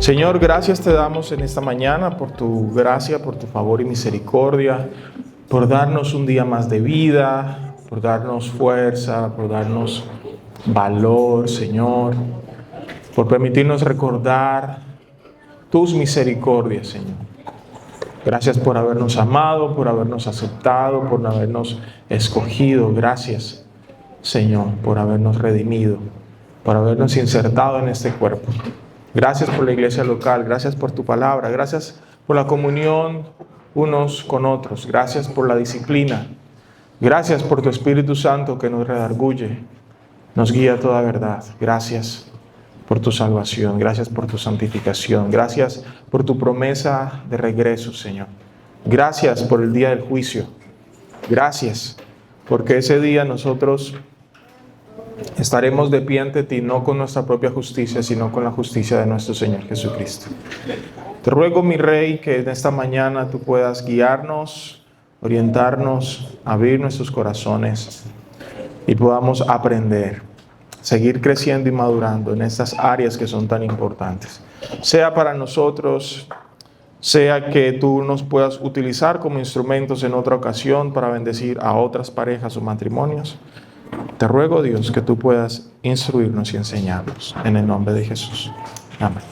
Señor, gracias te damos en esta mañana por tu gracia, por tu favor y misericordia, por darnos un día más de vida, por darnos fuerza, por darnos valor, Señor, por permitirnos recordar tus misericordias, Señor. Gracias por habernos amado, por habernos aceptado, por habernos escogido. Gracias, Señor, por habernos redimido, por habernos insertado en este cuerpo. Gracias por la iglesia local, gracias por tu palabra, gracias por la comunión unos con otros, gracias por la disciplina, gracias por tu Espíritu Santo que nos redarguye, nos guía a toda verdad. Gracias por tu salvación, gracias por tu santificación, gracias por tu promesa de regreso, Señor. Gracias por el día del juicio, gracias porque ese día nosotros estaremos de pie ante ti, no con nuestra propia justicia, sino con la justicia de nuestro Señor Jesucristo. Te ruego, mi Rey, que en esta mañana tú puedas guiarnos, orientarnos, abrir nuestros corazones y podamos aprender, seguir creciendo y madurando en estas áreas que son tan importantes. Sea para nosotros, sea que tú nos puedas utilizar como instrumentos en otra ocasión para bendecir a otras parejas o matrimonios. Te ruego, Dios, que tú puedas instruirnos y enseñarnos en el nombre de Jesús. Amén.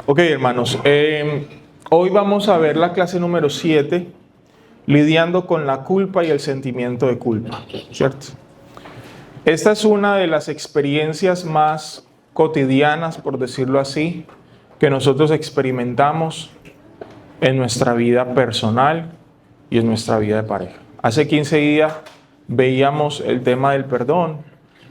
Ok, hermanos, hoy vamos a ver la clase número 7, lidiando con la culpa y el sentimiento de culpa, ¿cierto? Esta es una de las experiencias más cotidianas, por decirlo así, que nosotros experimentamos en nuestra vida personal y en nuestra vida de pareja. Hace 15 días veíamos el tema del perdón,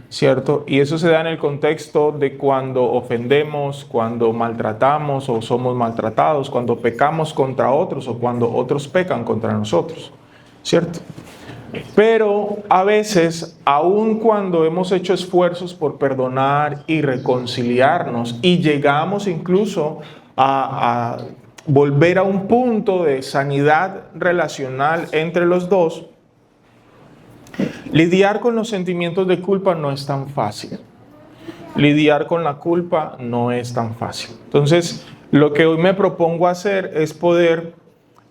¿cierto? Y eso se da en el contexto de cuando ofendemos, cuando maltratamos o somos maltratados, cuando pecamos contra otros o cuando otros pecan contra nosotros, ¿cierto? Pero a veces, aun cuando hemos hecho esfuerzos por perdonar y reconciliarnos y llegamos incluso a volver a un punto de sanidad relacional entre los dos, lidiar con los sentimientos de culpa no es tan fácil. Lidiar con la culpa no es tan fácil. Entonces, lo que hoy me propongo hacer es poder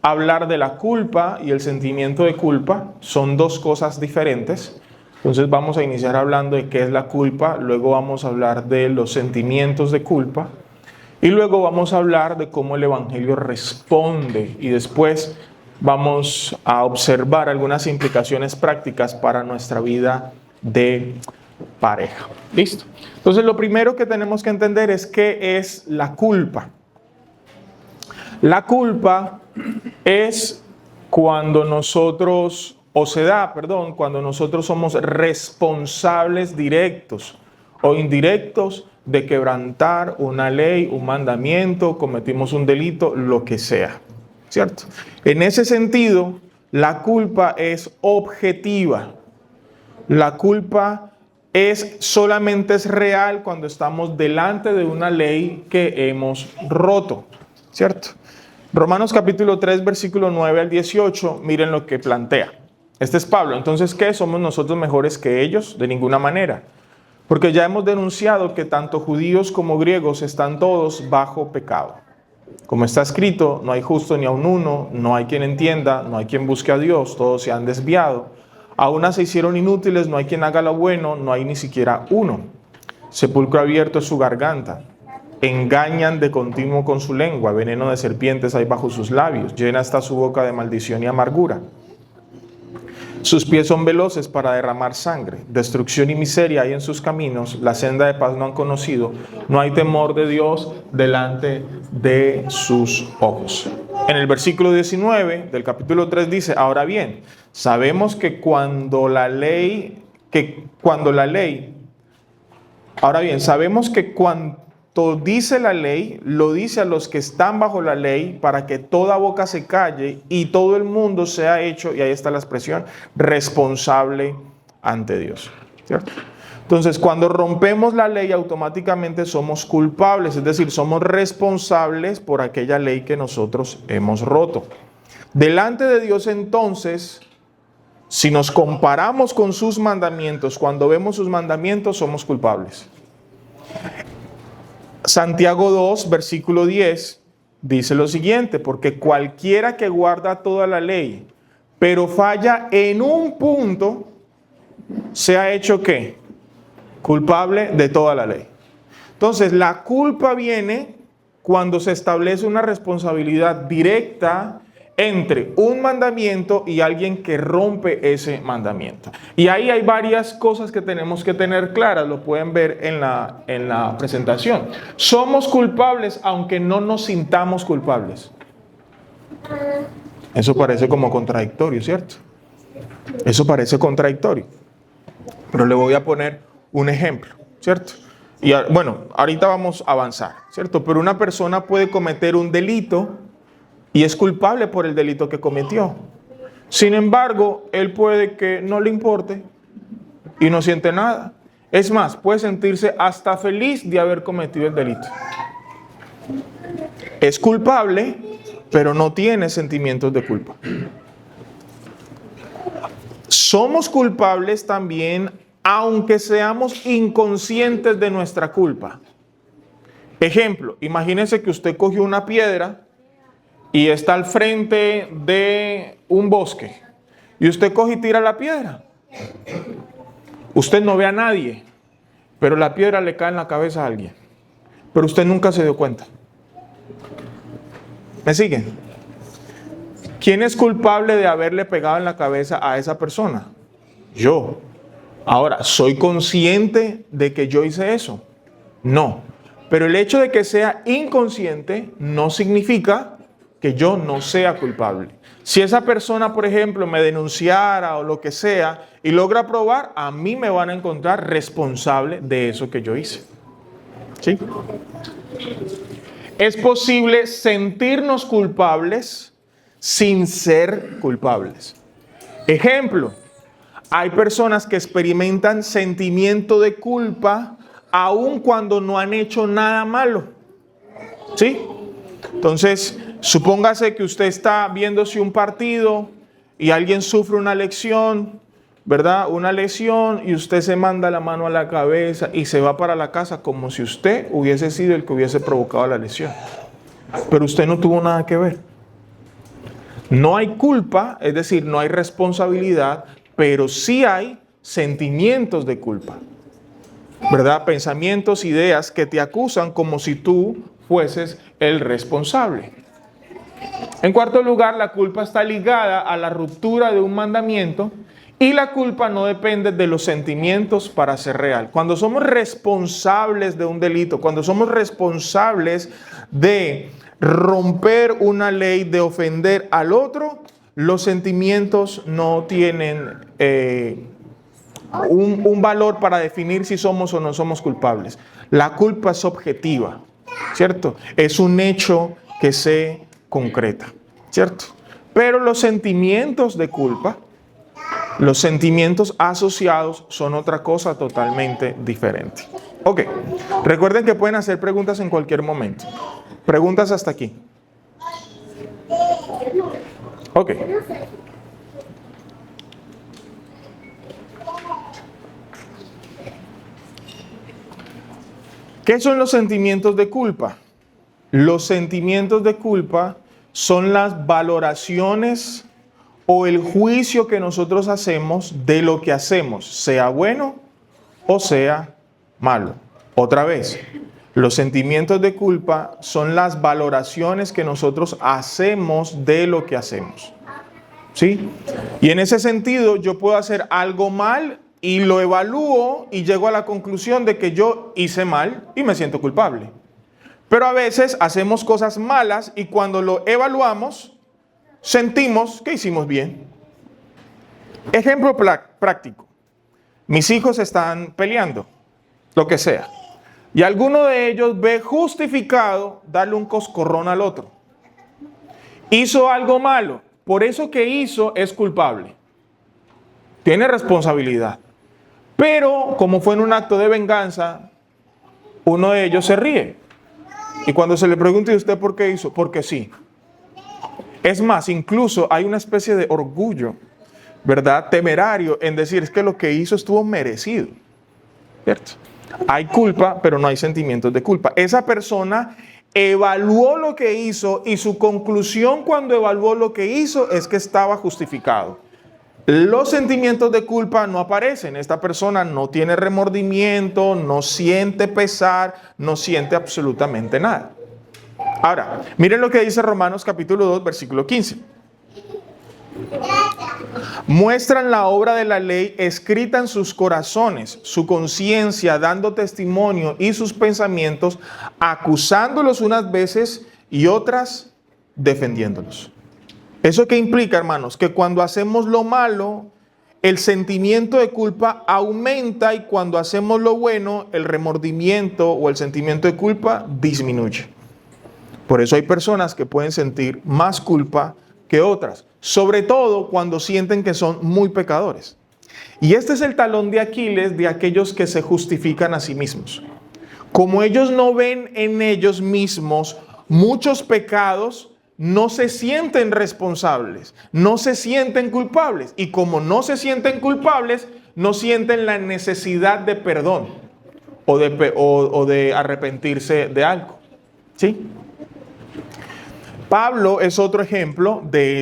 hablar de la culpa y el sentimiento de culpa. Son dos cosas diferentes. Entonces, vamos a iniciar hablando de qué es la culpa, luego vamos a hablar de los sentimientos de culpa. Y luego vamos a hablar de cómo el Evangelio responde y después vamos a observar algunas implicaciones prácticas para nuestra vida de pareja. ¿Listo? Entonces, lo primero que tenemos que entender es qué es la culpa. La culpa es cuando nosotros, cuando nosotros somos responsables directos o indirectos de quebrantar una ley, un mandamiento, cometimos un delito, lo que sea, ¿cierto? En ese sentido, la culpa es objetiva. La culpa solamente es real cuando estamos delante de una ley que hemos roto, ¿cierto? Romanos capítulo 3, versículo 9 al 18, miren lo que plantea. Este es Pablo. Entonces, ¿qué? ¿Somos nosotros mejores que ellos? De ninguna manera. Porque ya hemos denunciado que tanto judíos como griegos están todos bajo pecado. Como está escrito, no hay justo ni aun uno, no hay quien entienda, no hay quien busque a Dios, todos se han desviado. A una se hicieron inútiles, no hay quien haga lo bueno, no hay ni siquiera uno. Sepulcro abierto es su garganta. Engañan de continuo con su lengua, veneno de serpientes hay bajo sus labios, llena está su boca de maldición y amargura. Sus pies son veloces para derramar sangre, destrucción y miseria hay en sus caminos, la senda de paz no han conocido, no hay temor de Dios delante de sus ojos. En el versículo 19 del capítulo 3 dice, ahora bien, sabemos que cuanto dice la ley, lo dice a los que están bajo la ley para que toda boca se calle y todo el mundo sea hecho, y ahí está la expresión, responsable ante Dios, ¿cierto? Entonces, cuando rompemos la ley, automáticamente somos culpables, es decir, somos responsables por aquella ley que nosotros hemos roto. Delante de Dios, entonces, si nos comparamos con sus mandamientos, cuando vemos sus mandamientos, somos culpables. Santiago 2, versículo 10, dice lo siguiente: porque cualquiera que guarda toda la ley, pero falla en un punto, se ha hecho ¿qué? Culpable de toda la ley. Entonces, la culpa viene cuando se establece una responsabilidad directa entre un mandamiento y alguien que rompe ese mandamiento. Y ahí hay varias cosas que tenemos que tener claras, lo pueden ver en la presentación. Somos culpables aunque no nos sintamos culpables. Eso parece como contradictorio, ¿cierto? Eso parece contradictorio. Pero le voy a poner un ejemplo, ¿cierto? Y bueno, ahorita vamos a avanzar, ¿cierto? Pero una persona puede cometer un delito y es culpable por el delito que cometió. Sin embargo, él puede que no le importe y no siente nada. Es más, puede sentirse hasta feliz de haber cometido el delito. Es culpable, pero no tiene sentimientos de culpa. Somos culpables también, aunque seamos inconscientes de nuestra culpa. Ejemplo, imagínense que usted cogió una piedra y está al frente de un bosque y usted coge y tira la piedra. Usted no ve a nadie, pero la piedra le cae en la cabeza a alguien, pero usted nunca se dio cuenta. ¿Me siguen? ¿Quién es culpable de haberle pegado en la cabeza a esa persona? Yo. Ahora, ¿soy consciente de que yo hice eso? No. Pero el hecho de que sea inconsciente no significa que yo no sea culpable. Si esa persona, por ejemplo, me denunciara o lo que sea y logra probar, a mí me van a encontrar responsable de eso que yo hice. ¿Sí? Es posible sentirnos culpables sin ser culpables. Ejemplo, hay personas que experimentan sentimiento de culpa aun cuando no han hecho nada malo. ¿Sí? Entonces, supóngase que usted está viéndose un partido y alguien sufre una lesión, ¿verdad? Una lesión y usted se manda la mano a la cabeza y se va para la casa como si usted hubiese sido el que hubiese provocado la lesión. Pero usted no tuvo nada que ver. No hay culpa, es decir, no hay responsabilidad, pero sí hay sentimientos de culpa, ¿verdad? Pensamientos, ideas que te acusan como si tú fueses el responsable. En cuarto lugar, la culpa está ligada a la ruptura de un mandamiento y la culpa no depende de los sentimientos para ser real. Cuando somos responsables de un delito, cuando somos responsables de romper una ley, de ofender al otro, los sentimientos no tienen un valor para definir si somos o no somos culpables. La culpa es objetiva, ¿cierto? Es un hecho que se concreta, ¿cierto? Pero los sentimientos de culpa, los sentimientos asociados son otra cosa totalmente diferente. Ok, recuerden que pueden hacer preguntas en cualquier momento. Preguntas hasta aquí. Ok. ¿Qué son los sentimientos de culpa? Los sentimientos de culpa son las valoraciones o el juicio que nosotros hacemos de lo que hacemos, sea bueno o sea malo. Otra vez, los sentimientos de culpa son las valoraciones que nosotros hacemos de lo que hacemos. ¿Sí? Y en ese sentido, yo puedo hacer algo mal y lo evalúo y llego a la conclusión de que yo hice mal y me siento culpable. Pero a veces hacemos cosas malas y cuando lo evaluamos, sentimos que hicimos bien. Ejemplo práctico. Mis hijos están peleando, lo que sea. Y alguno de ellos ve justificado darle un coscorrón al otro. Hizo algo malo. Por eso que hizo es culpable. Tiene responsabilidad. Pero como fue en un acto de venganza, uno de ellos se ríe. Y cuando se le pregunta, ¿y usted por qué hizo? Porque sí. Es más, incluso hay una especie de orgullo, ¿verdad? Temerario en decir, es que lo que hizo estuvo merecido. ¿Cierto? Hay culpa, pero no hay sentimientos de culpa. Esa persona evaluó lo que hizo y su conclusión cuando evaluó lo que hizo es que estaba justificado. Los sentimientos de culpa no aparecen. Esta persona no tiene remordimiento, no siente pesar, no siente absolutamente nada. Ahora, miren lo que dice Romanos capítulo 2, versículo 15. Muestran la obra de la ley escrita en sus corazones, su conciencia dando testimonio y sus pensamientos, acusándolos unas veces y otras defendiéndolos. ¿Eso qué implica, hermanos? Que cuando hacemos lo malo, el sentimiento de culpa aumenta y cuando hacemos lo bueno, el remordimiento o el sentimiento de culpa disminuye. Por eso hay personas que pueden sentir más culpa que otras, sobre todo cuando sienten que son muy pecadores. Y este es el talón de Aquiles de aquellos que se justifican a sí mismos. Como ellos no ven en ellos mismos muchos pecados, no se sienten responsables, no se sienten culpables. Y como no se sienten culpables, no sienten la necesidad de perdón o de arrepentirse de algo. ¿Sí? Pablo es otro ejemplo de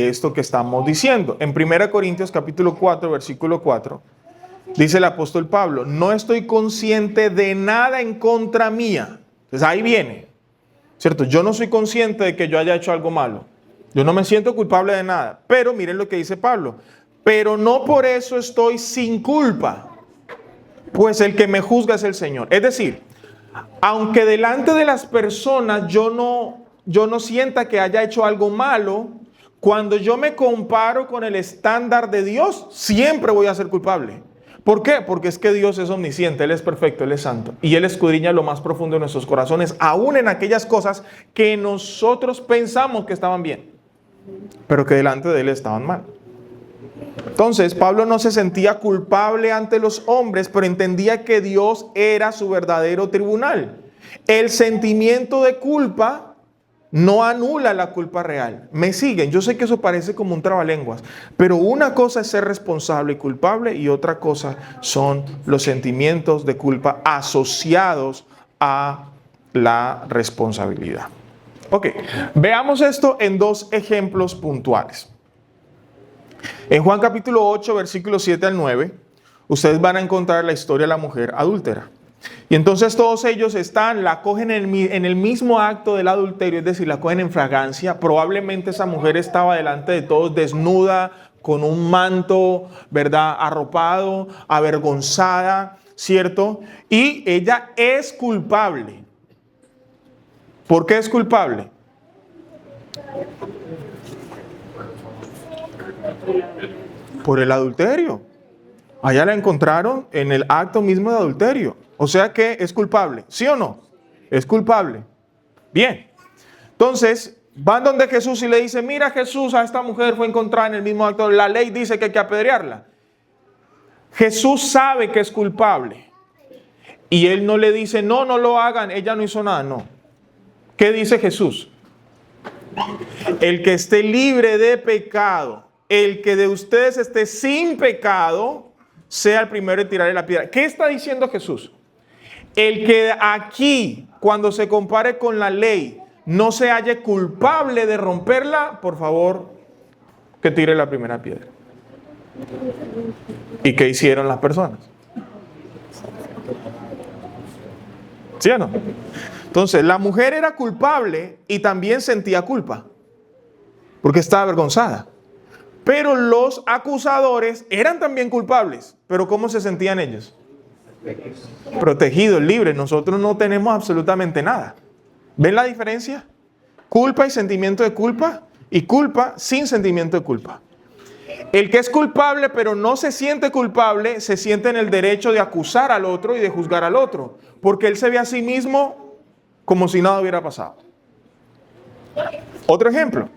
esto que estamos diciendo. En 1 Corintios capítulo 4, versículo 4, dice el apóstol Pablo, no estoy consciente de nada en contra mía. Entonces ahí viene, ¿cierto? Yo no soy consciente de que yo haya hecho algo malo. Yo no me siento culpable de nada. Pero miren lo que dice Pablo. Pero no por eso estoy sin culpa, pues el que me juzga es el Señor. Es decir, aunque delante de las personas yo no sienta que haya hecho algo malo, cuando yo me comparo con el estándar de Dios, siempre voy a ser culpable. ¿Por qué? Porque es que Dios es omnisciente, Él es perfecto, Él es santo. Y Él escudriña lo más profundo de nuestros corazones, aún en aquellas cosas que nosotros pensamos que estaban bien, pero que delante de Él estaban mal. Entonces, Pablo no se sentía culpable ante los hombres, pero entendía que Dios era su verdadero tribunal. El sentimiento de culpa no anula la culpa real. ¿Me siguen? Yo sé que eso parece como un trabalenguas, pero una cosa es ser responsable y culpable y otra cosa son los sentimientos de culpa asociados a la responsabilidad. Ok, veamos esto en dos ejemplos puntuales. En Juan capítulo 8, versículos 7 al 9, ustedes van a encontrar la historia de la mujer adúltera. Y entonces todos ellos la cogen en el mismo acto del adulterio, es decir, la cogen en fragancia. Probablemente esa mujer estaba delante de todos desnuda, con un manto, ¿verdad?, arropado, avergonzada, ¿cierto? Y ella es culpable. ¿Por qué es culpable? Por el adulterio. Allá la encontraron en el acto mismo de adulterio. O sea que es culpable, ¿sí o no? Es culpable. Bien. Entonces, van donde Jesús y le dicen, mira Jesús, a esta mujer fue encontrada en el mismo acto. La ley dice que hay que apedrearla. Jesús sabe que es culpable. Y él no le dice, no lo hagan, ella no hizo nada, no. ¿Qué dice Jesús? El que esté libre de pecado, el que de ustedes esté sin pecado, sea el primero en tirarle la piedra. ¿Qué está diciendo Jesús? El que aquí, cuando se compare con la ley, no se halle culpable de romperla, por favor, que tire la primera piedra. ¿Y qué hicieron las personas? ¿Sí o no? Entonces, la mujer era culpable y también sentía culpa, porque estaba avergonzada. Pero los acusadores eran también culpables. ¿Pero cómo se sentían ellos? Protegidos, libres. Nosotros no tenemos absolutamente nada. ¿Ven la diferencia? Culpa y sentimiento de culpa, y culpa sin sentimiento de culpa. El que es culpable pero no se siente culpable, se siente en el derecho de acusar al otro y de juzgar al otro, porque él se ve a sí mismo como si nada hubiera pasado. Otro ejemplo.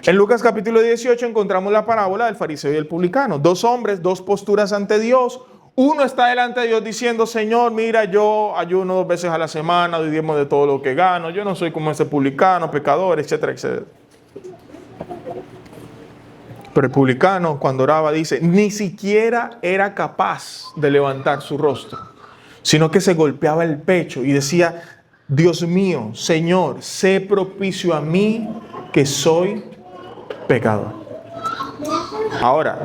En Lucas capítulo 18 encontramos la parábola del fariseo y el publicano. Dos hombres, dos posturas ante Dios. Uno está delante de Dios diciendo, Señor, mira, yo ayuno 2 veces a la semana, doy diezmo de todo lo que gano, yo no soy como ese publicano, pecador, etcétera, etcétera. Pero el publicano, cuando oraba, dice, ni siquiera era capaz de levantar su rostro. sino que se golpeaba el pecho y decía: Dios mío, Señor, sé propicio a mí que soy pecador. Ahora,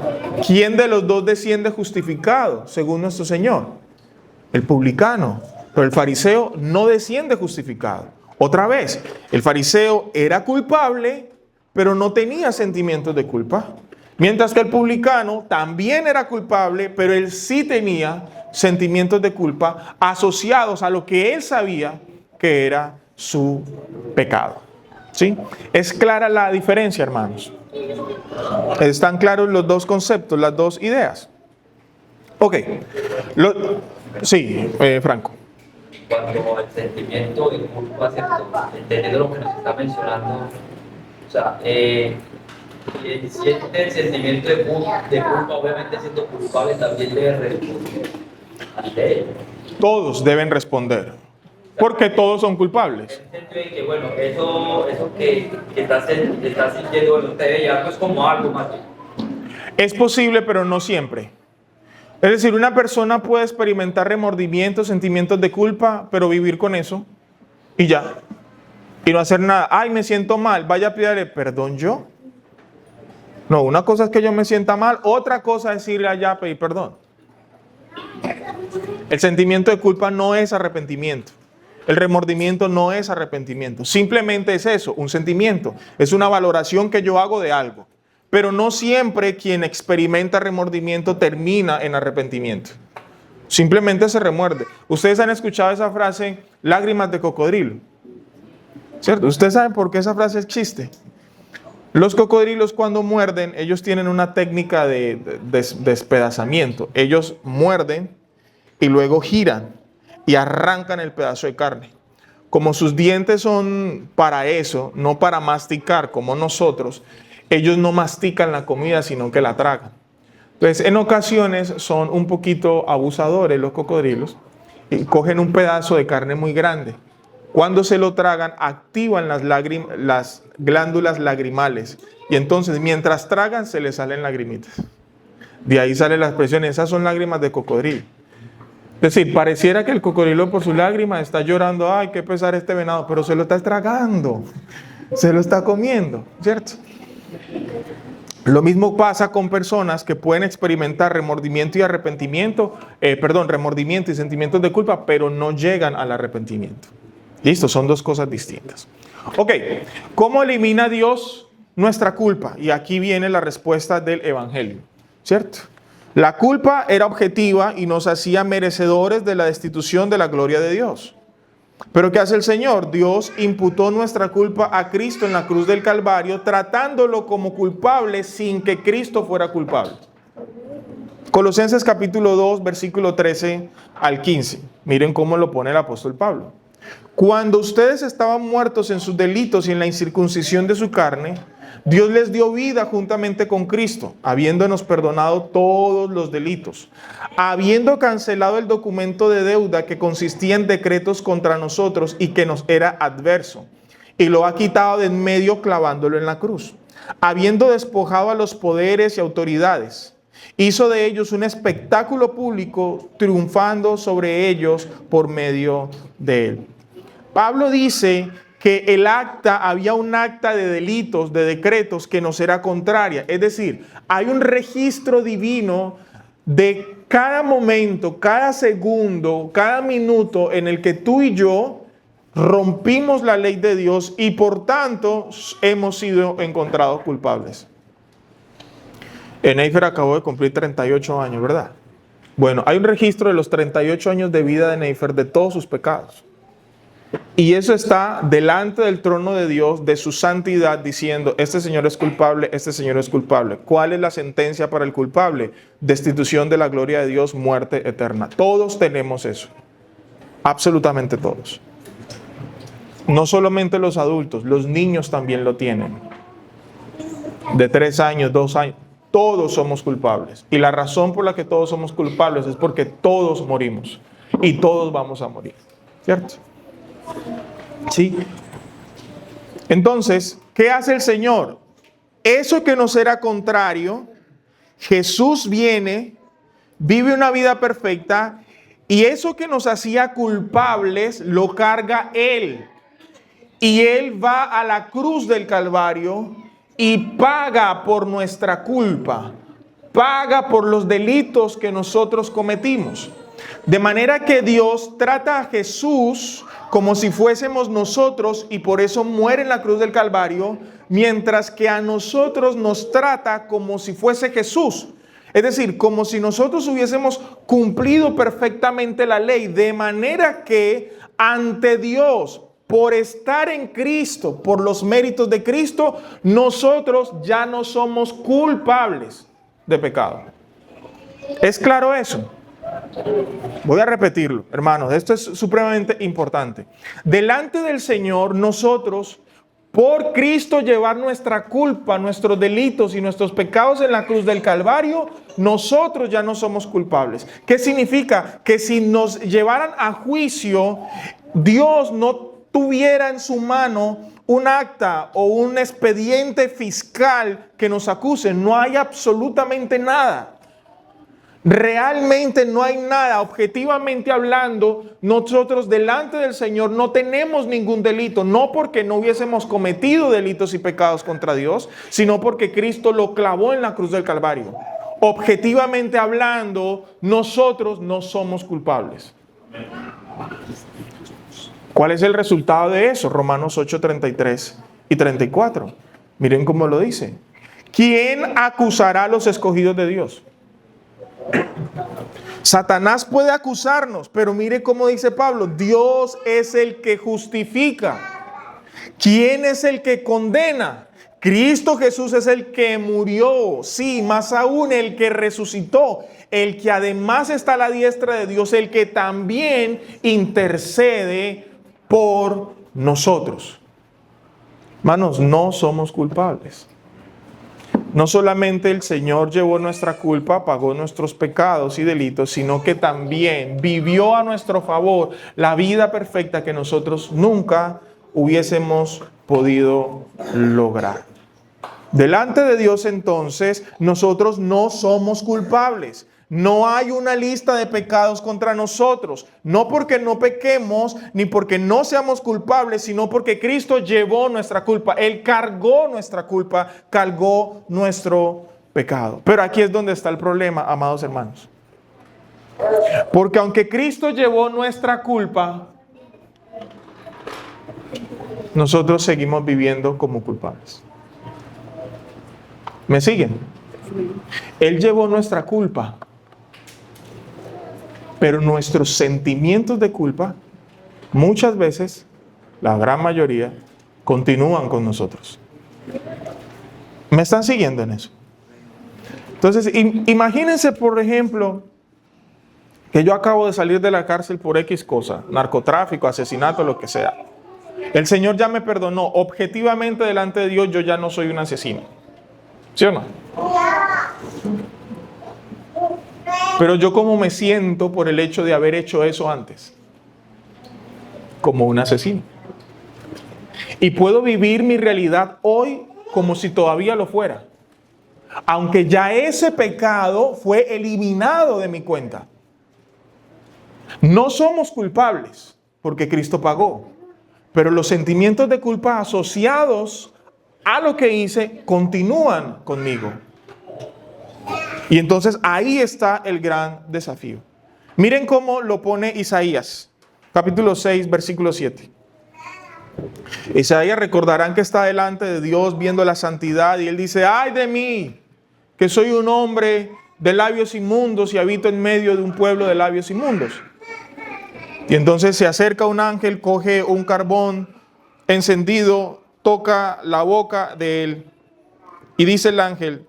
¿quién de los dos desciende justificado según nuestro Señor? El publicano. Pero el fariseo no desciende justificado. Otra vez, el fariseo era culpable, pero no tenía sentimientos de culpa. Mientras que el publicano también era culpable, pero él sí tenía sentimientos de culpa asociados a lo que él sabía que era su pecado. ¿Sí? Es clara la diferencia, hermanos. Están claros los dos conceptos, las dos ideas. Ok. Sí, Franco. Cuando el sentimiento de culpa, ¿cierto? Entendiendo lo que nos está mencionando, o sea, siente el sentimiento de culpa, obviamente siendo culpable, también debe responder ante él. Todos deben responder, porque todos son culpables. En el sentido de que, bueno, eso que estás sintiendo, bueno, te debe llevar pues como algo más. Es posible, pero no siempre. Es decir, una persona puede experimentar remordimientos, sentimientos de culpa, pero vivir con eso y ya. Y no hacer nada. Ay, me siento mal, vaya a pedirle perdón yo. No, una cosa es que yo me sienta mal, otra cosa es ir allá a pedir perdón. El sentimiento de culpa no es arrepentimiento. El remordimiento no es arrepentimiento. Simplemente es eso, un sentimiento. Es una valoración que yo hago de algo. Pero no siempre quien experimenta remordimiento termina en arrepentimiento. Simplemente se remuerde. Ustedes han escuchado esa frase, lágrimas de cocodrilo. ¿Cierto? Ustedes saben por qué esa frase es chiste. Los cocodrilos cuando muerden, ellos tienen una técnica de despedazamiento. Ellos muerden y luego giran y arrancan el pedazo de carne. Como sus dientes son para eso, no para masticar como nosotros, ellos no mastican la comida, sino que la tragan. Entonces, en ocasiones son un poquito abusadores los cocodrilos y cogen un pedazo de carne muy grande. Cuando se lo tragan, activan las glándulas lagrimales. Y entonces, mientras tragan, se les salen lagrimitas. De ahí sale la expresión, esas son lágrimas de cocodrilo. Es decir, pareciera que el cocodrilo por su lágrima está llorando, ay, qué pesar este venado, pero se lo está tragando, se lo está comiendo, ¿cierto? Lo mismo pasa con personas que pueden experimentar remordimiento y remordimiento y sentimientos de culpa, pero no llegan al arrepentimiento. Listo, son dos cosas distintas. Ok, ¿cómo elimina Dios nuestra culpa? Y aquí viene la respuesta del Evangelio, ¿cierto? La culpa era objetiva y nos hacía merecedores de la destitución de la gloria de Dios. Pero ¿qué hace el Señor? Dios imputó nuestra culpa a Cristo en la cruz del Calvario, tratándolo como culpable sin que Cristo fuera culpable. Colosenses capítulo 2, versículo 13 al 15. Miren cómo lo pone el apóstol Pablo. Cuando ustedes estaban muertos en sus delitos y en la incircuncisión de su carne, Dios les dio vida juntamente con Cristo, habiéndonos perdonado todos los delitos, habiendo cancelado el documento de deuda que consistía en decretos contra nosotros y que nos era adverso, y lo ha quitado de en medio clavándolo en la cruz, habiendo despojado a los poderes y autoridades, hizo de ellos un espectáculo público, triunfando sobre ellos por medio de él. Pablo dice que había un acta de delitos, de decretos que nos era contraria. Es decir, hay un registro divino de cada momento, cada segundo, cada minuto en el que tú y yo rompimos la ley de Dios y por tanto hemos sido encontrados culpables. Neifer acabó de cumplir 38 años, ¿verdad? Bueno, hay un registro de los 38 años de vida de Neifer, de todos sus pecados. Y eso está delante del trono de Dios, de su santidad, diciendo, este señor es culpable, este señor es culpable. ¿Cuál es la sentencia para el culpable? Destitución de la gloria de Dios, muerte eterna. Todos tenemos eso. Absolutamente todos. No solamente los adultos, los niños también lo tienen. De 3 años, 2 años. Todos somos culpables. Y la razón por la que todos somos culpables es porque todos morimos. Y todos vamos a morir. ¿Cierto? Sí. Entonces, ¿qué hace el Señor? Eso que nos era contrario, Jesús viene, vive una vida perfecta Y eso que nos hacía culpables lo carga Él. Y Él va a la cruz del Calvario y paga por nuestra culpa. Paga por los delitos que nosotros cometimos. De manera que Dios trata a Jesús como si fuésemos nosotros y por eso muere en la cruz del Calvario, mientras que a nosotros nos trata como si fuese Jesús. Es decir, como si nosotros hubiésemos cumplido perfectamente la ley, de manera que ante Dios, por estar en Cristo, por los méritos de Cristo, nosotros ya no somos culpables de pecado. ¿Es claro eso? Voy a repetirlo, hermanos, esto es supremamente importante. Delante del Señor, nosotros, por Cristo llevar nuestra culpa, nuestros delitos y nuestros pecados en la cruz del Calvario, nosotros ya no somos culpables. ¿Qué significa? Que si nos llevaran a juicio, Dios no tuviera en su mano un acta o un expediente fiscal que nos acuse. No hay absolutamente nada. Realmente no hay nada. Objetivamente hablando, nosotros delante del Señor no tenemos ningún delito, no porque no hubiésemos cometido delitos y pecados contra Dios, sino porque Cristo lo clavó en la cruz del Calvario. Objetivamente hablando, nosotros no somos culpables. ¿Cuál es el resultado de eso? Romanos 8, 33 y 34. Miren cómo lo dice. ¿Quién acusará a los escogidos de Dios? Satanás puede acusarnos, pero mire cómo dice Pablo, Dios es el que justifica. ¿Quién es el que condena? Cristo Jesús es el que murió, sí, más aún el que resucitó, el que además está a la diestra de Dios, el que también intercede por nosotros. Hermanos, no somos culpables. No solamente el Señor llevó nuestra culpa, pagó nuestros pecados y delitos, sino que también vivió a nuestro favor la vida perfecta que nosotros nunca hubiésemos podido lograr. Delante de Dios, entonces, nosotros no somos culpables. No hay una lista de pecados contra nosotros, no porque no pequemos, ni porque no seamos culpables, sino porque Cristo llevó nuestra culpa. Él cargó nuestra culpa, cargó nuestro pecado. Pero aquí es donde está el problema, amados hermanos. Porque aunque Cristo llevó nuestra culpa, nosotros seguimos viviendo como culpables. ¿Me siguen? Él llevó nuestra culpa. Pero nuestros sentimientos de culpa, muchas veces, la gran mayoría, continúan con nosotros. ¿Me están siguiendo en eso? Entonces, imagínense, por ejemplo, que yo acabo de salir de la cárcel por X cosa, narcotráfico, asesinato, lo que sea. El Señor ya me perdonó. Objetivamente, delante de Dios, yo ya no soy un asesino. ¿Sí o no? Pero yo, ¿cómo me siento por el hecho de haber hecho eso antes? Como un asesino. Y puedo vivir mi realidad hoy como si todavía lo fuera, aunque ya ese pecado fue eliminado de mi cuenta. No somos culpables porque Cristo pagó, pero los sentimientos de culpa asociados a lo que hice continúan conmigo. Y entonces ahí está el gran desafío. Miren cómo lo pone Isaías, capítulo 6, versículo 7. Isaías, recordarán que está delante de Dios viendo la santidad y él dice: ¡ay de mí, que soy un hombre de labios inmundos y habito en medio de un pueblo de labios inmundos! Y entonces se acerca un ángel, coge un carbón encendido, toca la boca de él y dice el ángel: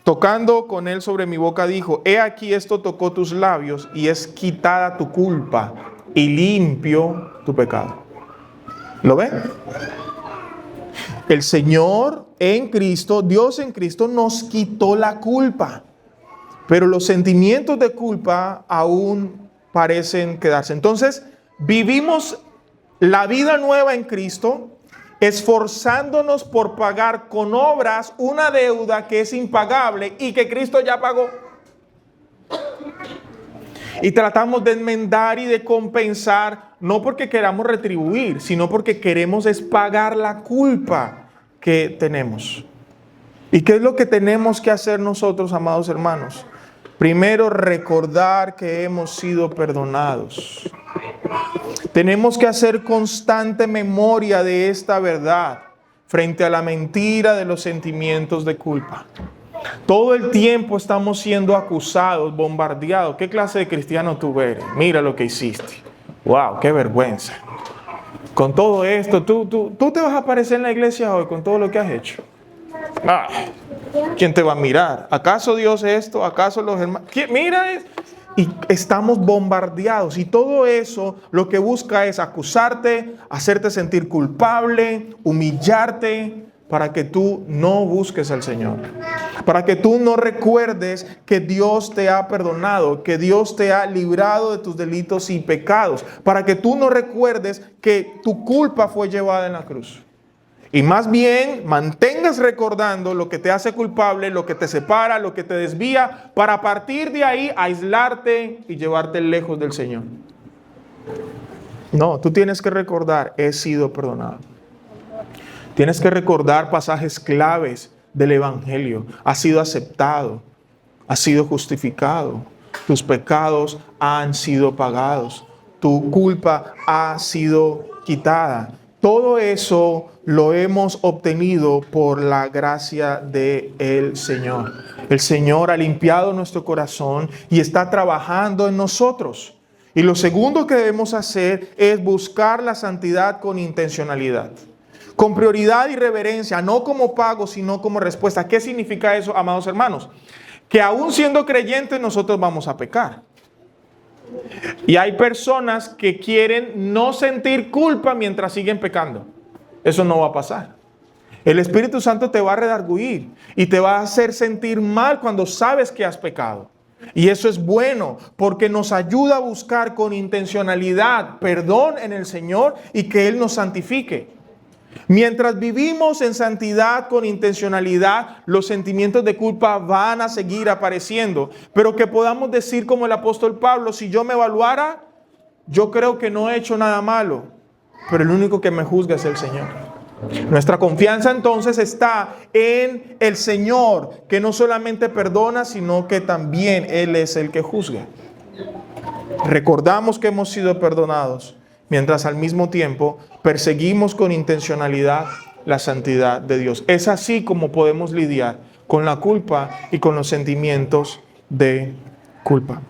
tocando con él sobre mi boca, dijo: he aquí, esto tocó tus labios y es quitada tu culpa y limpio tu pecado. ¿Lo ven? El Señor en Cristo, Dios en Cristo, nos quitó la culpa, pero los sentimientos de culpa aún parecen quedarse. Entonces, vivimos la vida nueva en Cristo, esforzándonos por pagar con obras una deuda que es impagable y que Cristo ya pagó. Y tratamos de enmendar y de compensar, no porque queramos retribuir, sino porque queremos es pagar la culpa que tenemos. ¿Y qué es lo que tenemos que hacer nosotros, amados hermanos? Primero, recordar que hemos sido perdonados. Tenemos que hacer constante memoria de esta verdad frente a la mentira de los sentimientos de culpa. Todo el tiempo estamos siendo acusados, bombardeados. ¿Qué clase de cristiano tú eres? Mira lo que hiciste. ¡Wow! ¡Qué vergüenza! Con todo esto, tú te vas a aparecer en la iglesia hoy con todo lo que has hecho. Ah, ¿quién te va a mirar? ¿Acaso Dios esto? ¿Acaso los hermanos? Mira, y estamos bombardeados. Y todo eso lo que busca es acusarte, hacerte sentir culpable, humillarte, para que tú no busques al Señor. Para que tú no recuerdes que Dios te ha perdonado, que Dios te ha librado de tus delitos y pecados. Para que tú no recuerdes que tu culpa fue llevada en la cruz. Y más bien mantengas recordando lo que te hace culpable, lo que te separa, lo que te desvía, para a partir de ahí aislarte y llevarte lejos del Señor. No, tú tienes que recordar, he sido perdonado. Tienes que recordar pasajes claves del Evangelio. Has sido aceptado, has sido justificado, tus pecados han sido pagados, tu culpa ha sido quitada. Todo eso lo hemos obtenido por la gracia del Señor. El Señor ha limpiado nuestro corazón y está trabajando en nosotros. Y lo segundo que debemos hacer es buscar la santidad con intencionalidad. Con prioridad y reverencia, no como pago, sino como respuesta. ¿Qué significa eso, amados hermanos? Que aún siendo creyentes nosotros vamos a pecar. Y hay personas que quieren no sentir culpa mientras siguen pecando. Eso no va a pasar. El Espíritu Santo te va a redarguir y te va a hacer sentir mal cuando sabes que has pecado. Y eso es bueno porque nos ayuda a buscar con intencionalidad perdón en el Señor y que Él nos santifique. Mientras vivimos en santidad con intencionalidad, los sentimientos de culpa van a seguir apareciendo. Pero que podamos decir como el apóstol Pablo, si yo me evaluara, yo creo que no he hecho nada malo, pero el único que me juzga es el Señor. Nuestra confianza entonces está en el Señor, que no solamente perdona, sino que también Él es el que juzga. Recordamos que hemos sido perdonados, mientras al mismo tiempo perseguimos con intencionalidad la santidad de Dios. Es así como podemos lidiar con la culpa y con los sentimientos de culpa.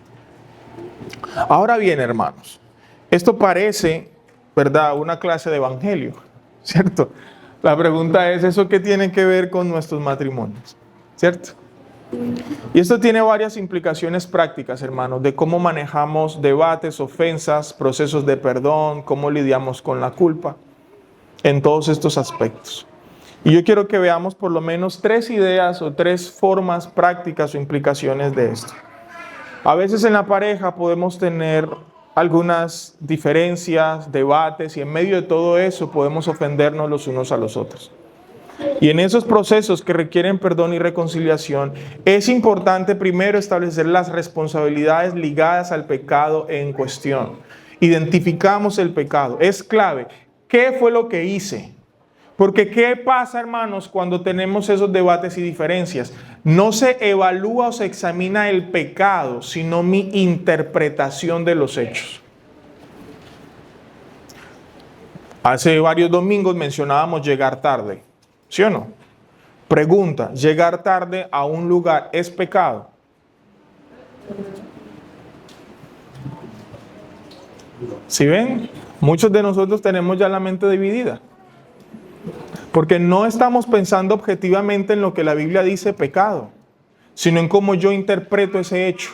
Ahora bien, hermanos, esto parece, ¿verdad?, una clase de evangelio, ¿cierto? La pregunta es, ¿eso qué tiene que ver con nuestros matrimonios? ¿Cierto? Y esto tiene varias implicaciones prácticas, hermanos, de cómo manejamos debates, ofensas, procesos de perdón, cómo lidiamos con la culpa, en todos estos aspectos. Y yo quiero que veamos por lo menos 3 ideas o 3 formas prácticas o implicaciones de esto. A veces en la pareja podemos tener algunas diferencias, debates, y en medio de todo eso podemos ofendernos los unos a los otros. Y en esos procesos que requieren perdón y reconciliación, es importante primero establecer las responsabilidades ligadas al pecado en cuestión. Identificamos el pecado. Es clave. ¿Qué fue lo que hice? Porque ¿qué pasa, hermanos, cuando tenemos esos debates y diferencias? No se evalúa o se examina el pecado, sino mi interpretación de los hechos. Hace varios domingos mencionábamos llegar tarde. ¿Sí o no? Pregunta, ¿llegar tarde a un lugar es pecado? ¿Sí ven? Muchos de nosotros tenemos ya la mente dividida. Porque no estamos pensando objetivamente en lo que la Biblia dice pecado, sino en cómo yo interpreto ese hecho.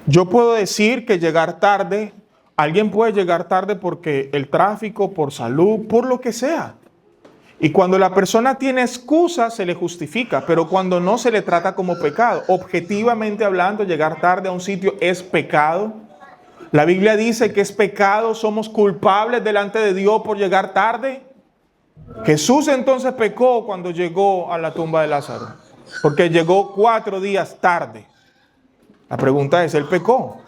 Yo puedo decir que llegar tarde, alguien puede llegar tarde porque el tráfico, por salud, por lo que sea. Y cuando la persona tiene excusa, se le justifica, pero cuando no, se le trata como pecado. Objetivamente hablando, llegar tarde a un sitio es pecado. La Biblia dice que es pecado, somos culpables delante de Dios por llegar tarde. Jesús entonces pecó cuando llegó a la tumba de Lázaro, porque llegó 4 días tarde. La pregunta es, ¿él pecó?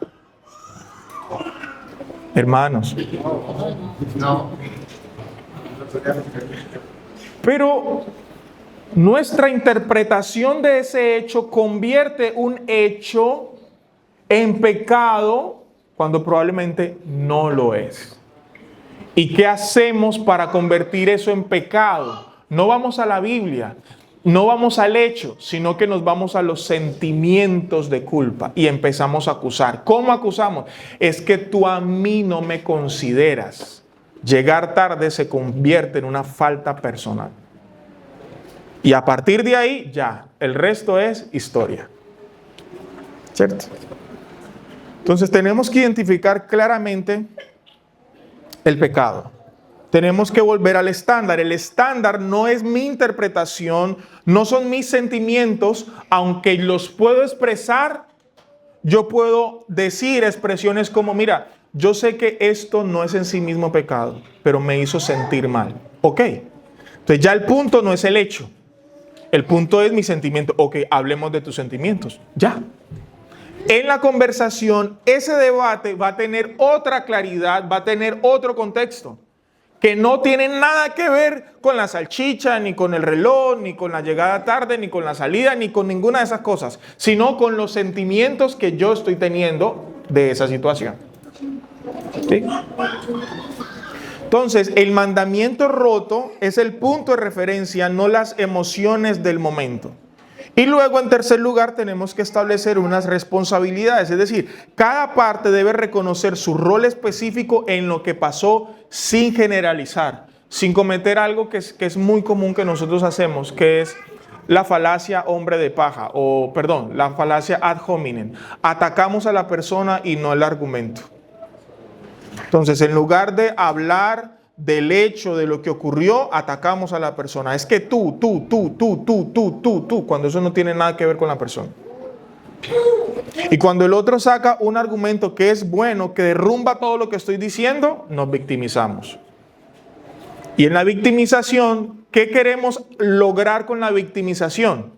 Hermanos. No. Pero nuestra interpretación de ese hecho convierte un hecho en pecado cuando probablemente no lo es. ¿Y qué hacemos para convertir eso en pecado? No vamos a la Biblia, no vamos al hecho, sino que nos vamos a los sentimientos de culpa y empezamos a acusar. ¿Cómo acusamos? Es que tú a mí no me consideras. Llegar tarde se convierte en una falta personal. Y a partir de ahí, ya, el resto es historia. ¿Cierto? Entonces tenemos que identificar claramente el pecado. Tenemos que volver al estándar. El estándar no es mi interpretación, no son mis sentimientos, aunque los puedo expresar. Yo puedo decir expresiones como, mira, yo sé que esto no es en sí mismo pecado, pero me hizo sentir mal. Ok. Entonces ya el punto no es el hecho. El punto es mi sentimiento. Ok, hablemos de tus sentimientos. Ya. En la conversación, ese debate va a tener otra claridad, va a tener otro contexto, que no tiene nada que ver con la salchicha, ni con el reloj, ni con la llegada tarde, ni con la salida, ni con ninguna de esas cosas, sino con los sentimientos que yo estoy teniendo de esa situación. ¿Sí? Entonces, el mandamiento roto es el punto de referencia, no las emociones del momento. Y luego, en tercer lugar, tenemos que establecer unas responsabilidades. Es decir, cada parte debe reconocer su rol específico en lo que pasó sin generalizar, sin cometer algo que es muy común que nosotros hacemos, que es la falacia hombre de paja, o perdón, la falacia ad hominem. Atacamos a la persona y no el argumento. Entonces, en lugar de hablar del hecho, de lo que ocurrió, atacamos a la persona. Es que tú, cuando eso no tiene nada que ver con la persona. Y cuando el otro saca un argumento que es bueno, que derrumba todo lo que estoy diciendo, nos victimizamos. Y en la victimización, ¿qué queremos lograr con la victimización?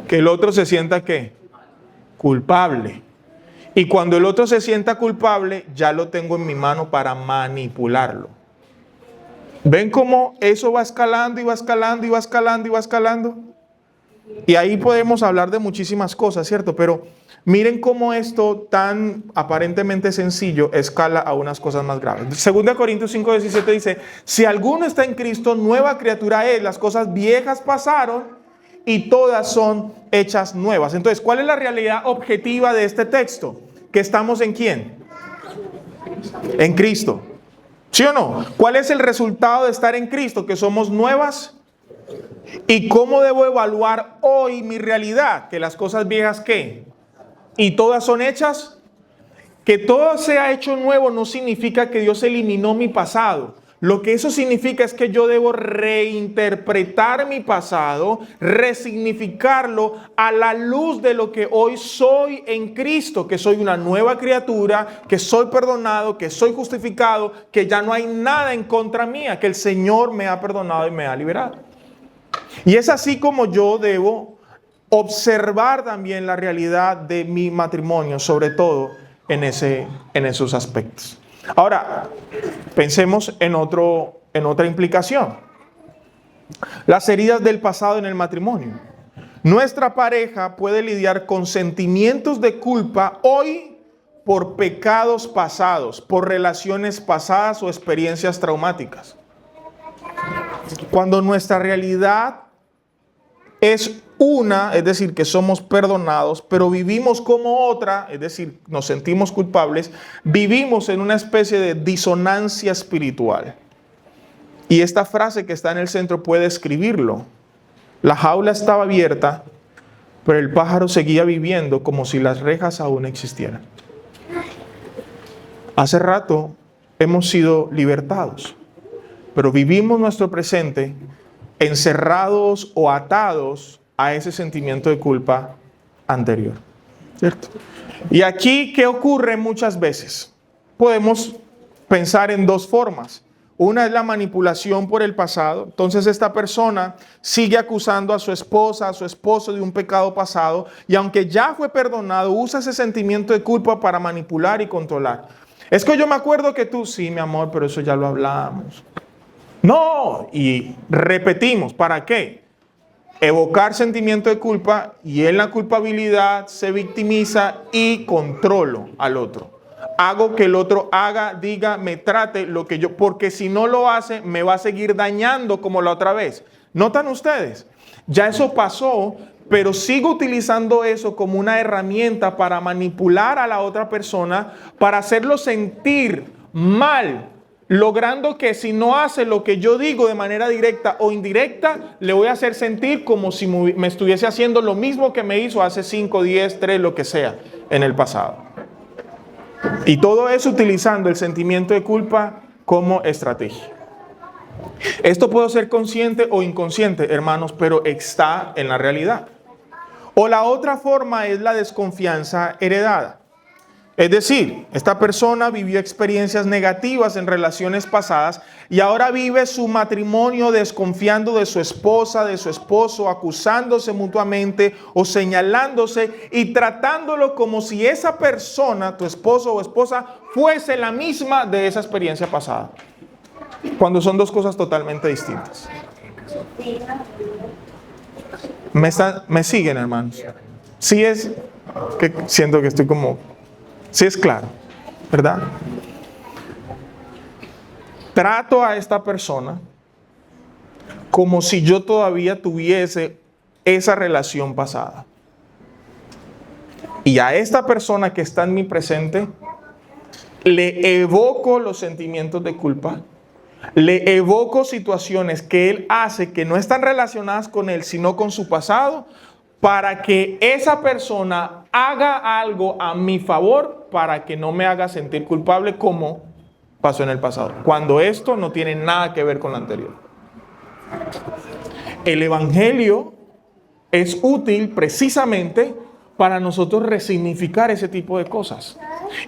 Que el otro se sienta, ¿qué? Culpable. Y cuando el otro se sienta culpable, ya lo tengo en mi mano para manipularlo. ¿Ven cómo eso va escalando y va escalando y va escalando y va escalando? Y ahí podemos hablar de muchísimas cosas, ¿cierto? Pero miren cómo esto tan aparentemente sencillo escala a unas cosas más graves. 2 Corintios 5:17 dice, si alguno está en Cristo, nueva criatura es, las cosas viejas pasaron y todas son hechas nuevas. Entonces, ¿cuál es la realidad objetiva de este texto? ¿Que estamos en quién? En Cristo. ¿Sí o no? ¿Cuál es el resultado de estar en Cristo? Que somos nuevas. ¿Y cómo debo evaluar hoy mi realidad? Que las cosas viejas, ¿qué? ¿Y todas son hechas? Que todo sea hecho nuevo no significa que Dios eliminó mi pasado. Lo que eso significa es que yo debo reinterpretar mi pasado, resignificarlo a la luz de lo que hoy soy en Cristo, que soy una nueva criatura, que soy perdonado, que soy justificado, que ya no hay nada en contra mía, que el Señor me ha perdonado y me ha liberado. Y es así como yo debo observar también la realidad de mi matrimonio, sobre todo en esos aspectos. Ahora, pensemos en otra implicación. Las heridas del pasado en el matrimonio. Nuestra pareja puede lidiar con sentimientos de culpa hoy por pecados pasados, por relaciones pasadas o experiencias traumáticas. Cuando nuestra realidad es una, es decir, que somos perdonados, pero vivimos como otra, es decir, nos sentimos culpables, vivimos en una especie de disonancia espiritual. Y esta frase que está en el centro puede escribirlo. La jaula estaba abierta, pero el pájaro seguía viviendo como si las rejas aún existieran. Hace rato hemos sido libertados, pero vivimos nuestro presente encerrados o atados a ese sentimiento de culpa anterior, ¿cierto? Y aquí, ¿qué ocurre muchas veces? Podemos pensar en dos formas. Una es la manipulación por el pasado. Entonces esta persona sigue acusando a su esposa, a su esposo de un pecado pasado, y aunque ya fue perdonado, usa ese sentimiento de culpa para manipular y controlar. Es que yo me acuerdo que tú, sí, mi amor, pero eso ya lo hablamos. No, y repetimos, ¿para qué? Evocar sentimiento de culpa, y en la culpabilidad se victimiza y controlo al otro. Hago que el otro haga, diga, me trate lo que yo, porque si no lo hace, me va a seguir dañando como la otra vez. ¿Notan ustedes? Ya eso pasó, pero sigo utilizando eso como una herramienta para manipular a la otra persona, para hacerlo sentir mal, logrando que si no hace lo que yo digo de manera directa o indirecta, le voy a hacer sentir como si me estuviese haciendo lo mismo que me hizo hace 5, 10, 3, lo que sea, en el pasado. Y todo eso utilizando el sentimiento de culpa como estrategia. Esto puede ser consciente o inconsciente, hermanos, pero está en la realidad. O la otra forma es la desconfianza heredada. Es decir, esta persona vivió experiencias negativas en relaciones pasadas y ahora vive su matrimonio desconfiando de su esposa, de su esposo, acusándose mutuamente o señalándose y tratándolo como si esa persona, tu esposo o esposa, fuese la misma de esa experiencia pasada. Cuando son dos cosas totalmente distintas. ¿Me siguen, hermanos? Sí es que siento que estoy como... Sí es claro, ¿verdad? Trato a esta persona como si yo todavía tuviese esa relación pasada. Y a esta persona que está en mi presente, le evoco los sentimientos de culpa, le evoco situaciones que él hace que no están relacionadas con él, sino con su pasado, para que esa persona haga algo a mi favor para que no me haga sentir culpable como pasó en el pasado, cuando esto no tiene nada que ver con lo anterior. El evangelio es útil precisamente para nosotros resignificar ese tipo de cosas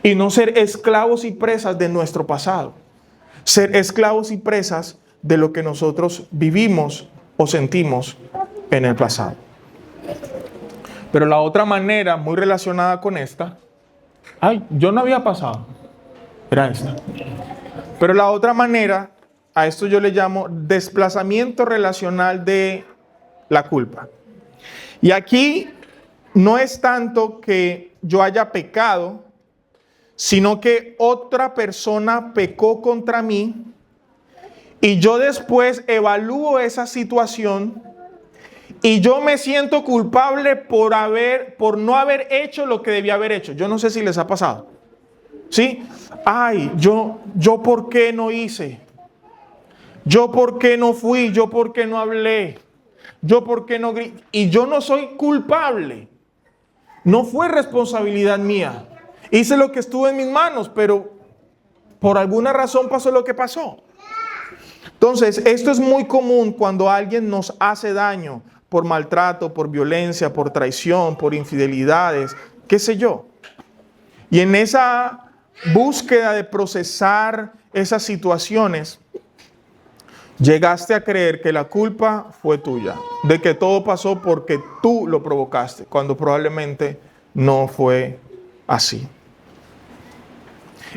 y no ser esclavos y presas de nuestro pasado, ser esclavos y presas de lo que nosotros vivimos o sentimos en el pasado. Pero la otra manera, muy relacionada con esta, yo no había pasado, era esta. Pero la otra manera, a esto yo le llamo desplazamiento relacional de la culpa. Y aquí no es tanto que yo haya pecado, sino que otra persona pecó contra mí y yo después evalúo esa situación y yo me siento culpable por no haber hecho lo que debía haber hecho. Yo no sé si les ha pasado. ¿Sí? Yo ¿por qué no hice? Yo ¿por qué no fui? Yo ¿por qué no hablé? Yo ¿por qué no grité? Y yo no soy culpable. No fue responsabilidad mía. Hice lo que estuvo en mis manos, pero por alguna razón pasó lo que pasó. Entonces, esto es muy común cuando alguien nos hace daño por maltrato, por violencia, por traición, por infidelidades, qué sé yo. Y en esa búsqueda de procesar esas situaciones, llegaste a creer que la culpa fue tuya, de que todo pasó porque tú lo provocaste, cuando probablemente no fue así.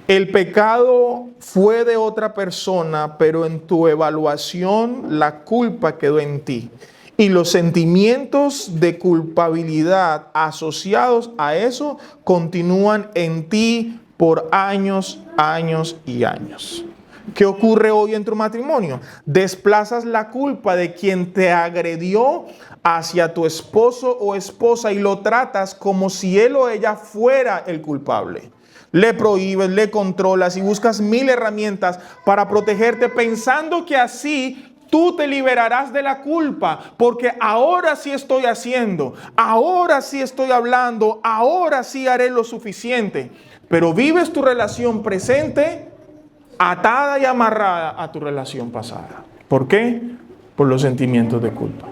El pecado fue de otra persona, pero en tu evaluación la culpa quedó en ti. Y los sentimientos de culpabilidad asociados a eso continúan en ti por años, años y años. ¿Qué ocurre hoy en tu matrimonio? Desplazas la culpa de quien te agredió hacia tu esposo o esposa y lo tratas como si él o ella fuera el culpable. Le prohíbes, le controlas y buscas 1000 herramientas para protegerte pensando que así tú te liberarás de la culpa, porque ahora sí estoy haciendo, ahora sí estoy hablando, ahora sí haré lo suficiente. Pero vives tu relación presente atada y amarrada a tu relación pasada. ¿Por qué? Por los sentimientos de culpa,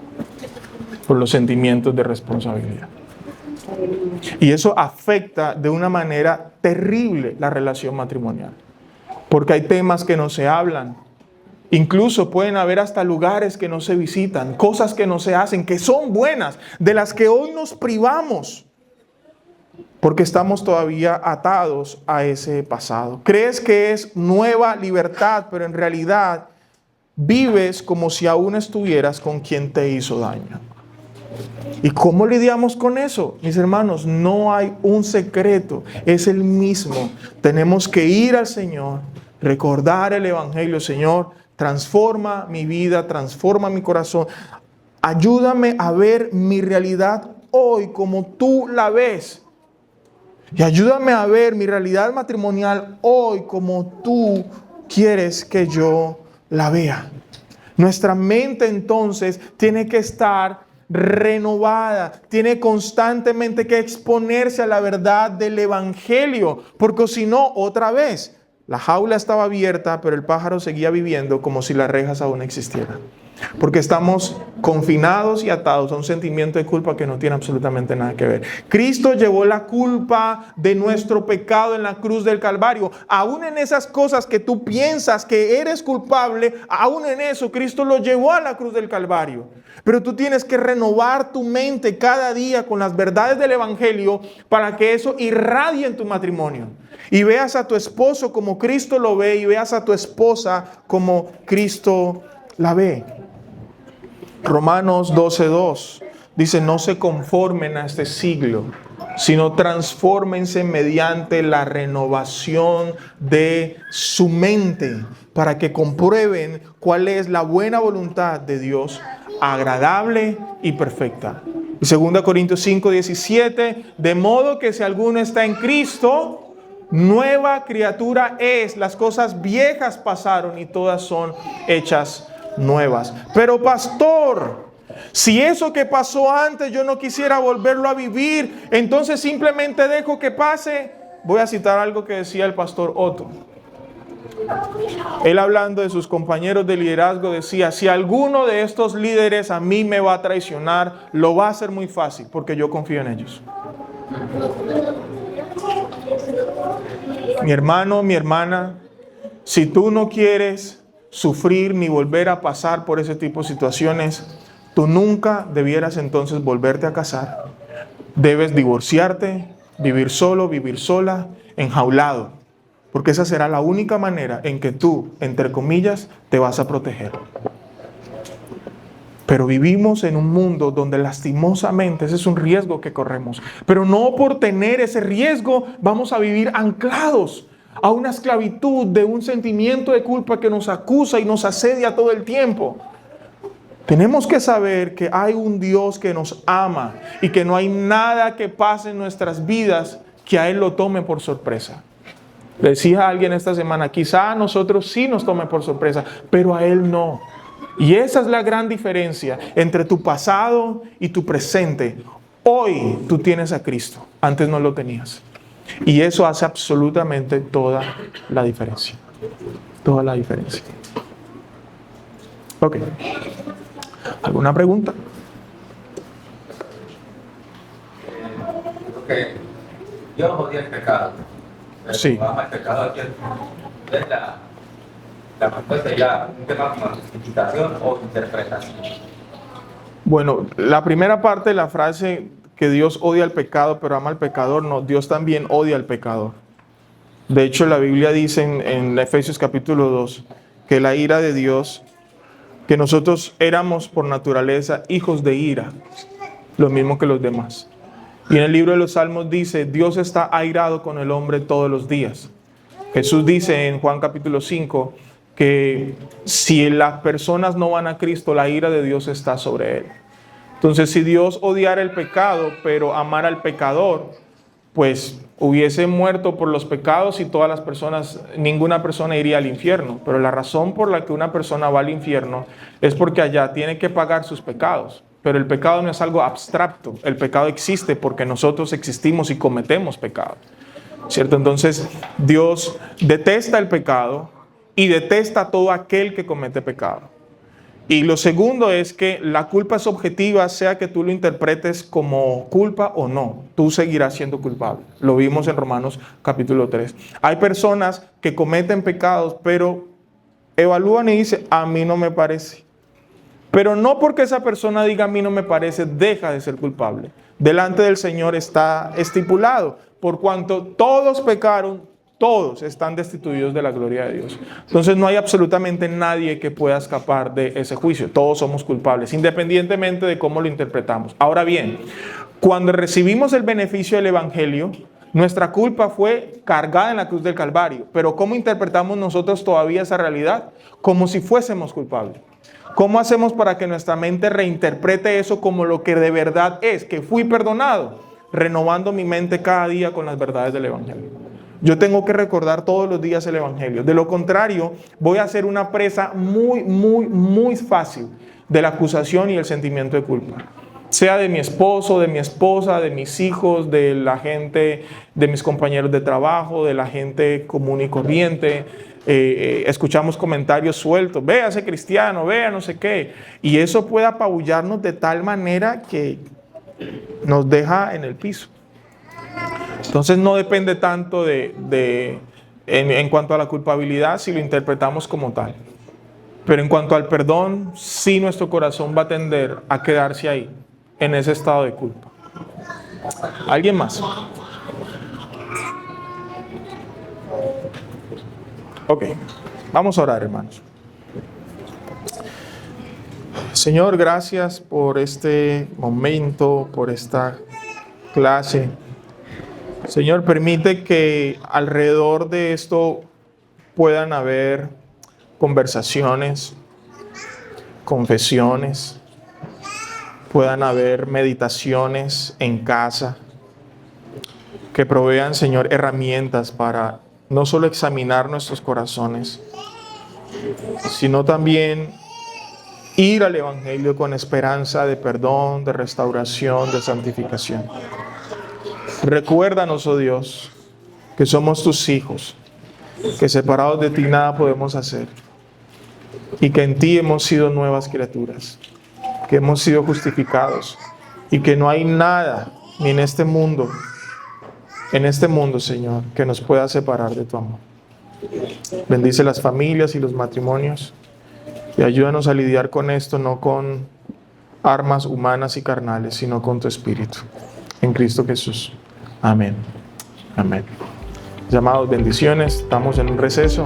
por los sentimientos de responsabilidad. Y eso afecta de una manera terrible la relación matrimonial, porque hay temas que no se hablan, Incluso pueden haber hasta lugares que no se visitan, cosas que no se hacen, que son buenas, de las que hoy nos privamos, porque estamos todavía atados a ese pasado. Crees que es nueva libertad, pero en realidad vives como si aún estuvieras con quien te hizo daño. ¿Y cómo lidiamos con eso? Mis hermanos, no hay un secreto, es el mismo. Tenemos que ir al Señor, recordar el Evangelio. Señor, transforma mi vida, transforma mi corazón. Ayúdame a ver mi realidad hoy como tú la ves. Y ayúdame a ver mi realidad matrimonial hoy como tú quieres que yo la vea. Nuestra mente entonces tiene que estar renovada, tiene constantemente que exponerse a la verdad del Evangelio, porque si no, otra vez, la jaula estaba abierta, pero el pájaro seguía viviendo como si las rejas aún existieran. Porque estamos confinados y atados a un sentimiento de culpa que no tiene absolutamente nada que ver. Cristo llevó la culpa de nuestro pecado en la cruz del Calvario. Aún en esas cosas que tú piensas que eres culpable, aún en eso Cristo lo llevó a la cruz del Calvario. Pero tú tienes que renovar tu mente cada día con las verdades del Evangelio para que eso irradie en tu matrimonio. Y veas a tu esposo como Cristo lo ve y veas a tu esposa como Cristo la ve. Romanos 12:2 dice: no se conformen a este siglo, sino transfórmense mediante la renovación de su mente, para que comprueben cuál es la buena voluntad de Dios, agradable y perfecta. Y 2 Corintios 5:17, de modo que si alguno está en Cristo, nueva criatura es, las cosas viejas pasaron y todas son hechas nuevas. Pero pastor, si eso que pasó antes yo no quisiera volverlo a vivir, entonces simplemente dejo que pase. Voy a citar algo que decía el pastor Otto. Él, hablando de sus compañeros de liderazgo, decía: si alguno de estos líderes a mí me va a traicionar, lo va a hacer muy fácil porque yo confío en ellos. Mi hermano, mi hermana, si tú no quieres sufrir ni volver a pasar por ese tipo de situaciones, tú nunca debieras entonces volverte a casar. Debes divorciarte, vivir solo, vivir sola, enjaulado, porque esa será la única manera en que tú, entre comillas, te vas a proteger. Pero vivimos en un mundo donde lastimosamente ese es un riesgo que corremos. Pero no por tener ese riesgo vamos a vivir anclados a una esclavitud de un sentimiento de culpa que nos acusa y nos asedia todo el tiempo. Tenemos que saber que hay un Dios que nos ama y que no hay nada que pase en nuestras vidas que a Él lo tome por sorpresa. Le decía a alguien esta semana: quizá a nosotros sí nos tome por sorpresa, pero a Él no. Y esa es la gran diferencia entre tu pasado y tu presente. Hoy tú tienes a Cristo, antes no lo tenías. Y eso hace absolutamente toda la diferencia. Toda la diferencia. Ok. ¿Alguna pregunta? Porque Dios odia el pecado. Pero Sí. ama el pecado aquí. Entonces la respuesta ya un tema como interpretación o interpretación. Bueno, la primera parte de la frase, que Dios odia al pecado pero ama al pecador, no, Dios también odia al pecador. De hecho, la Biblia dice en Efesios capítulo 2 que la ira de Dios, que nosotros éramos por naturaleza hijos de ira, lo mismo que los demás. Y en el libro de los Salmos dice: Dios está airado con el hombre todos los días. Jesús dice en Juan capítulo 5 que si las personas no van a Cristo, la ira de Dios está sobre él. Entonces, si Dios odiara el pecado, pero amara al pecador, pues hubiese muerto por los pecados y todas las personas, ninguna persona iría al infierno. Pero la razón por la que una persona va al infierno es porque allá tiene que pagar sus pecados. Pero el pecado no es algo abstracto. El pecado existe porque nosotros existimos y cometemos pecado, ¿cierto? Entonces, Dios detesta el pecado y detesta a todo aquel que comete pecado. Y lo segundo es que la culpa es objetiva, sea que tú lo interpretes como culpa o no. Tú seguirás siendo culpable. Lo vimos en Romanos capítulo 3. Hay personas que cometen pecados, pero evalúan y dicen, a mí no me parece. Pero no porque esa persona diga a mí no me parece, deja de ser culpable. Delante del Señor está estipulado, por cuanto todos pecaron, todos están destituidos de la gloria de Dios. Entonces no hay absolutamente nadie que pueda escapar de ese juicio. Todos somos culpables, independientemente de cómo lo interpretamos. Ahora bien, cuando recibimos el beneficio del Evangelio, nuestra culpa fue cargada en la cruz del Calvario. Pero ¿cómo interpretamos nosotros todavía esa realidad? Como si fuésemos culpables. ¿Cómo hacemos para que nuestra mente reinterprete eso como lo que de verdad es? Que fui perdonado, renovando mi mente cada día con las verdades del Evangelio. Yo tengo que recordar todos los días el Evangelio. De lo contrario, voy a ser una presa muy fácil de la acusación y el sentimiento de culpa. Sea de mi esposo, de mi esposa, de mis hijos, de la gente, de mis compañeros de trabajo, de la gente común y corriente. Escuchamos comentarios sueltos, vea ese cristiano, vea no sé qué. Y eso puede apabullarnos de tal manera que nos deja en el piso. Entonces no depende tanto en cuanto a la culpabilidad si lo interpretamos como tal. Pero en cuanto al perdón, sí nuestro corazón va a tender a quedarse ahí, en ese estado de culpa. ¿Alguien más? Ok, vamos a orar, hermanos. Señor, gracias por este momento, por esta clase. Señor, permite que alrededor de esto puedan haber conversaciones, confesiones, puedan haber meditaciones en casa, que provean, Señor, herramientas para no solo examinar nuestros corazones, sino también ir al Evangelio con esperanza de perdón, de restauración, de santificación. Recuérdanos, oh Dios, que somos tus hijos, que separados de ti nada podemos hacer, y que en ti hemos sido nuevas criaturas, que hemos sido justificados, y que no hay nada, ni en este mundo, Señor, que nos pueda separar de tu amor. Bendice las familias y los matrimonios y ayúdanos a lidiar con esto, no con armas humanas y carnales, sino con tu Espíritu. En Cristo Jesús. Amén. Amén. Llamados, bendiciones. Estamos en un receso.